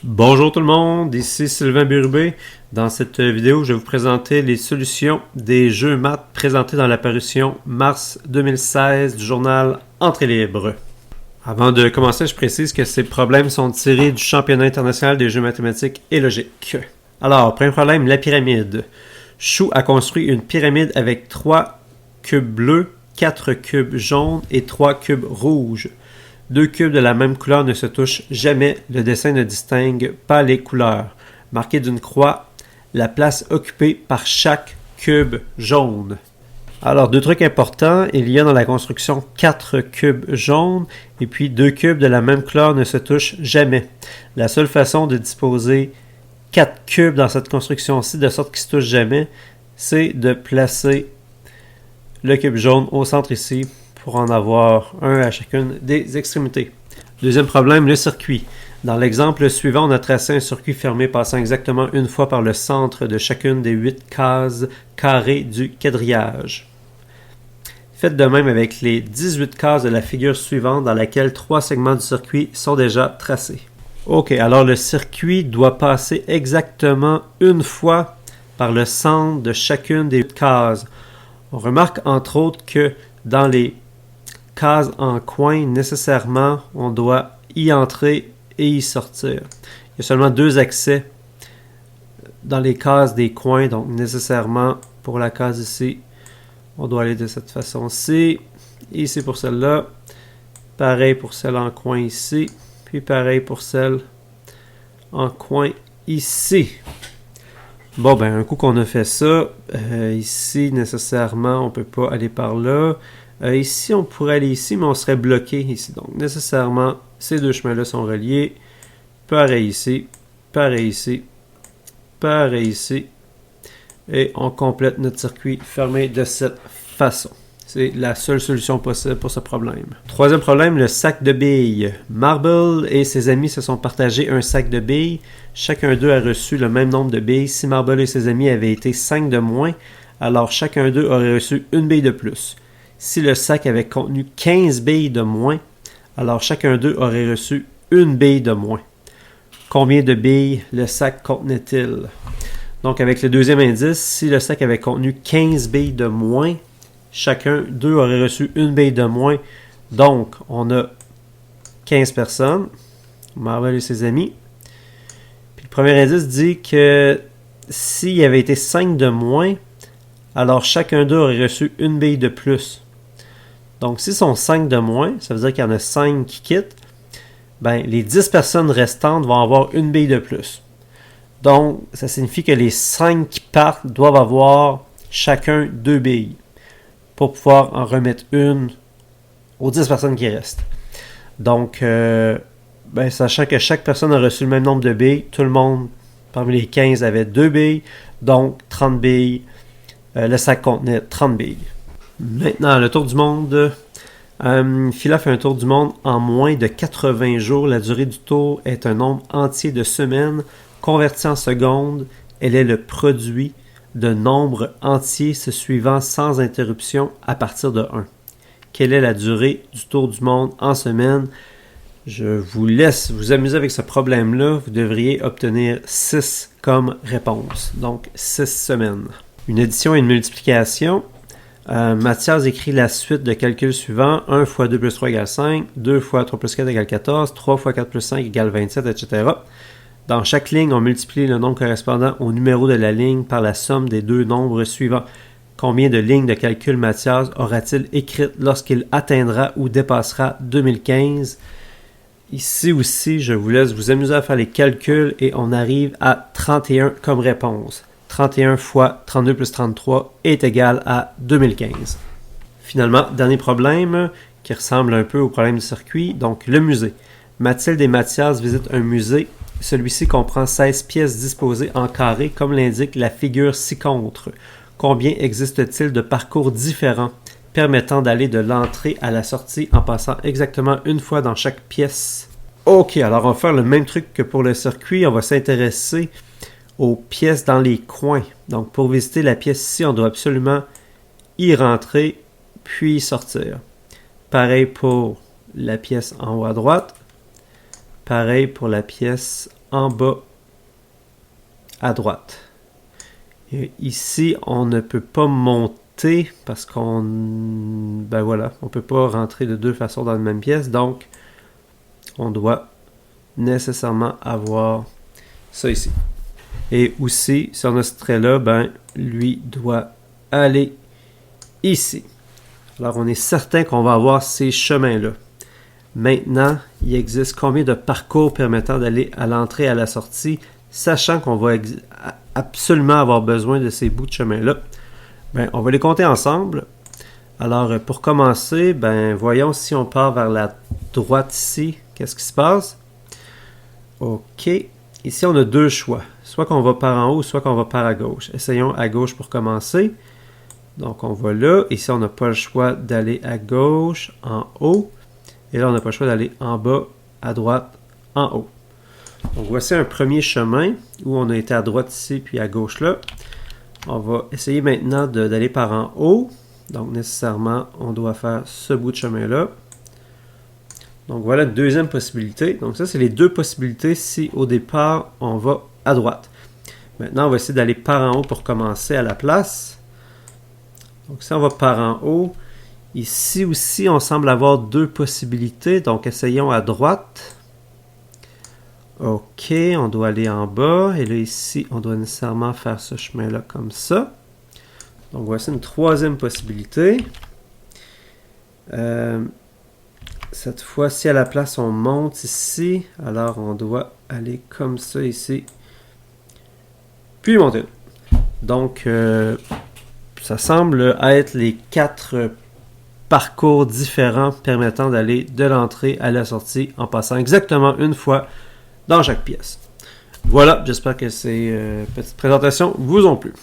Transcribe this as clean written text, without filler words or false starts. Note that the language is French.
Bonjour tout le monde, ici Sylvain Birubé. Dans cette vidéo, je vais vous présenter les solutions des jeux maths présentés dans la parution mars 2016 du journal Entrée libre. Avant de commencer, je précise que ces problèmes sont tirés du championnat international des jeux mathématiques et logiques. Alors, premier problème, la pyramide. Chou a construit une pyramide avec 3 cubes bleus, 4 cubes jaunes et 3 cubes rouges. Deux cubes de la même couleur ne se touchent jamais. Le dessin ne distingue pas les couleurs. Marqué d'une croix, la place occupée par chaque cube jaune. Alors, deux trucs importants. Il y a dans la construction 4 cubes jaunes et puis 2 cubes de la même couleur ne se touchent jamais. La seule façon de disposer 4 cubes dans cette construction-ci de sorte qu'ils ne se touchent jamais, c'est de placer le cube jaune au centre ici, pour en avoir un à chacune des extrémités. Deuxième problème, le circuit. Dans l'exemple suivant, on a tracé un circuit fermé passant exactement une fois par le centre de chacune des 8 cases carrées du quadrillage. Faites de même avec les 18 cases de la figure suivante dans laquelle 3 segments du circuit sont déjà tracés. Ok, alors le circuit doit passer exactement une fois par le centre de chacune des 8 cases. On remarque entre autres que dans les cases en coin, nécessairement, on doit y entrer et y sortir. Il y a seulement 2 accès dans les cases des coins, donc nécessairement, pour la case ici, on doit aller de cette façon-ci. Ici pour celle-là. Pareil pour celle en coin ici. Puis pareil pour celle en coin ici. Bon, ben, un coup qu'on a fait ça, ici, nécessairement, on ne peut pas aller par là. Ici, on pourrait aller ici, mais on serait bloqué ici. Donc, nécessairement, ces deux chemins-là sont reliés. Pareil ici, pareil ici, pareil ici. Et on complète notre circuit fermé de cette façon. C'est la seule solution possible pour ce problème. Troisième problème, le sac de billes. Marble et ses amis se sont partagés un sac de billes. Chacun d'eux a reçu le même nombre de billes. Si Marble et ses amis avaient été 5 de moins, alors chacun d'eux aurait reçu une bille de plus. Si le sac avait contenu 15 billes de moins, alors chacun d'eux aurait reçu une bille de moins. Combien de billes le sac contenait-il? Donc, avec le deuxième indice, si le sac avait contenu 15 billes de moins, chacun d'eux aurait reçu une bille de moins. Donc, on a 15 personnes. Marvel et ses amis. Puis le premier indice dit que s'il y avait été 5 de moins, alors chacun d'eux aurait reçu une bille de plus. Donc, s'ils sont 5 de moins, ça veut dire qu'il y en a 5 qui quittent. Ben, les 10 personnes restantes vont avoir une bille de plus. Donc, ça signifie que les 5 qui partent doivent avoir chacun 2 billes pour pouvoir en remettre une aux 10 personnes qui restent. Donc, ben, sachant que chaque personne a reçu le même nombre de billes, tout le monde, parmi les 15, avait 2 billes, donc 30 billes. Le sac contenait 30 billes. Maintenant, le tour du monde. Phila fait un tour du monde en moins de 80 jours. La durée du tour est un nombre entier de semaines. Converti en secondes, elle est le produit de nombres entiers se suivant sans interruption à partir de 1. Quelle est la durée du tour du monde en semaines? Je vous laisse vous amuser avec ce problème-là. Vous devriez obtenir 6 comme réponse. Donc, 6 semaines. Une addition et une multiplication. Mathias écrit la suite de calculs suivants. 1 fois 2 plus 3 égale 5. 2 fois 3 plus 4 égale 14. 3 fois 4 plus 5 égale 27, etc. Dans chaque ligne, on multiplie le nombre correspondant au numéro de la ligne par la somme des deux nombres suivants. Combien de lignes de calcul Mathias aura-t-il écrites lorsqu'il atteindra ou dépassera 2015? Ici aussi, je vous laisse vous amuser à faire les calculs et on arrive à 31 comme réponse. 31 fois 32 plus 33 est égal à 2015. Finalement, dernier problème qui ressemble un peu au problème du circuit, donc le musée. Mathilde et Mathias visitent un musée. Celui-ci comprend 16 pièces disposées en carré, comme l'indique la figure ci-contre. Combien existe-t-il de parcours différents permettant d'aller de l'entrée à la sortie en passant exactement une fois dans chaque pièce? Ok, alors on va faire le même truc que pour le circuit. On va s'intéresser aux pièces dans les coins. Donc, pour visiter la pièce ici, on doit absolument y rentrer, puis sortir. Pareil pour la pièce en haut à droite. Pareil pour la pièce en bas à droite. Et ici, on ne peut pas monter parce qu'on... Ben voilà, on ne peut pas rentrer de deux façons dans la même pièce. Donc, on doit nécessairement avoir ça ici. Et aussi, si on a ce trait-là, ben, lui doit aller ici. Alors, on est certain qu'on va avoir ces chemins-là. Maintenant, il existe combien de parcours permettant d'aller à l'entrée et à la sortie, sachant qu'on va absolument avoir besoin de ces bouts de chemin-là? Ben, on va les compter ensemble. Alors, pour commencer, ben, voyons si on part vers la droite ici, qu'est-ce qui se passe? OK. Ici, on a deux choix. Soit qu'on va par en haut, soit qu'on va par à gauche. Essayons à gauche pour commencer. Donc, on va là. Ici, on n'a pas le choix d'aller à gauche, en haut. Et là, on n'a pas le choix d'aller en bas, à droite, en haut. Donc, voici un premier chemin où on a été à droite ici, puis à gauche là. On va essayer maintenant d'aller par en haut. Donc, nécessairement, on doit faire ce bout de chemin-là. Donc, voilà une deuxième possibilité. Donc, ça, c'est les deux possibilités si, au départ, on va à droite. Maintenant, on va essayer d'aller par en haut pour commencer à la place. Donc, si on va par en haut, ici aussi, on semble avoir deux possibilités. Donc, essayons à droite. OK, on doit aller en bas. Et là, ici, on doit nécessairement faire ce chemin-là comme ça. Donc, voici une troisième possibilité. Cette fois-ci, à la place, on monte ici. Alors, on doit aller comme ça ici. Puis monter. Donc, ça semble être les 4 parcours différents permettant d'aller de l'entrée à la sortie en passant exactement une fois dans chaque pièce. Voilà, j'espère que ces petites présentations vous ont plu.